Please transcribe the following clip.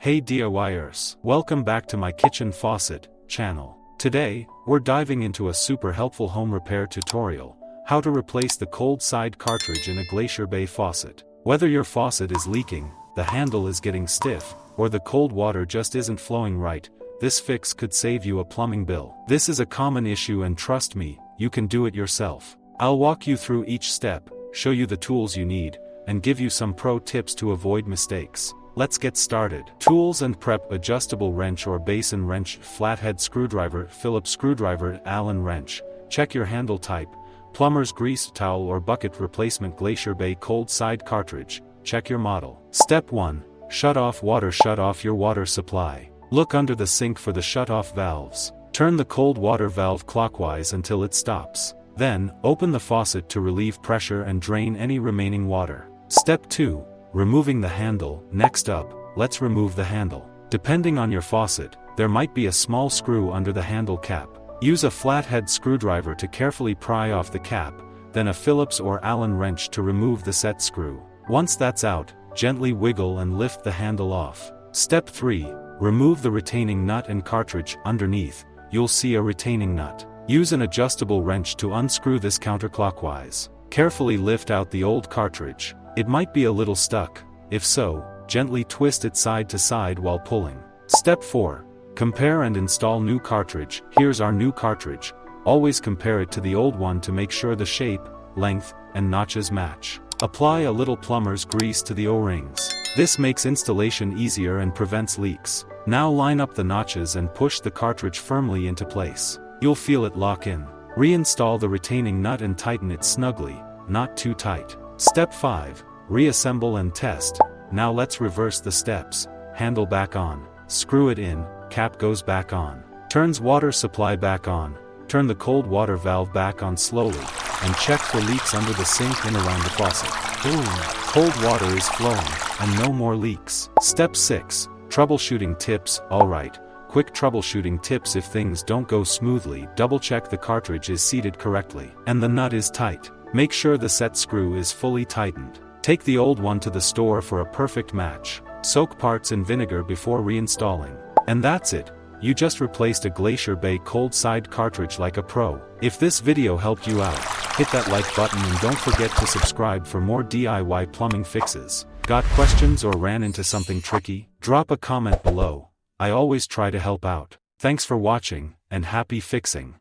Hey DIYers, welcome back to my kitchen faucet channel. Today, we're diving into a super helpful home repair tutorial, how to replace the cold side cartridge in a Glacier Bay faucet. Whether your faucet is leaking, the handle is getting stiff, or the cold water just isn't flowing right, this fix could save you a plumbing bill. This is a common issue and trust me, you can do it yourself. I'll walk you through each step, show you the tools you need, and give you some pro tips to avoid mistakes. Let's get started. Tools and prep: adjustable wrench or basin wrench, flathead screwdriver, Phillips screwdriver, Allen wrench. Check your handle type. Plumber's grease towel or bucket replacement, Glacier Bay cold side cartridge. Check your model. Step 1. Shut off water. Shut off your water supply. Look under the sink for the shut-off valves. Turn the cold water valve clockwise until it stops. Then, open the faucet to relieve pressure and drain any remaining water. Step 2. Removing the handle. Next up, let's remove the handle. Depending on your faucet, there might be a small screw under the handle cap. Use a flathead screwdriver to carefully pry off the cap, then a Phillips or Allen wrench to remove the set screw. Once that's out, gently wiggle and lift the handle off. Step 3. Remove the retaining nut and cartridge. Underneath, you'll see a retaining nut. Use an adjustable wrench to unscrew this counterclockwise. Carefully lift out the old cartridge. It might be a little stuck. If so, gently twist it side to side while pulling. Step 4. Compare and install new cartridge. Here's our new cartridge. Always compare it to the old one to make sure the shape, length, and notches match. Apply a little plumber's grease to the O-rings. This makes installation easier and prevents leaks. Now line up the notches and push the cartridge firmly into place. You'll feel it lock in. Reinstall the retaining nut and tighten it snugly, not too tight. Step 5. Reassemble and test. Now let's reverse the steps. Handle back on. Screw it in, cap goes back on. Turns water supply back on. Turn the cold water valve back on slowly, and check for leaks under the sink and around the faucet. Boom! Cold water is flowing, and no more leaks. Step 6. Troubleshooting tips. Alright, quick troubleshooting tips: if things don't go smoothly, double check the cartridge is seated correctly, and the nut is tight. Make sure the set screw is fully tightened. Take the old one to the store for a perfect match. Soak parts in vinegar before reinstalling. And that's it. You just replaced a Glacier Bay cold side cartridge like a pro. If this video helped you out, hit that like button and don't forget to subscribe for more DIY plumbing fixes. Got questions or ran into something tricky? Drop a comment below. I always try to help out. Thanks for watching, and happy fixing.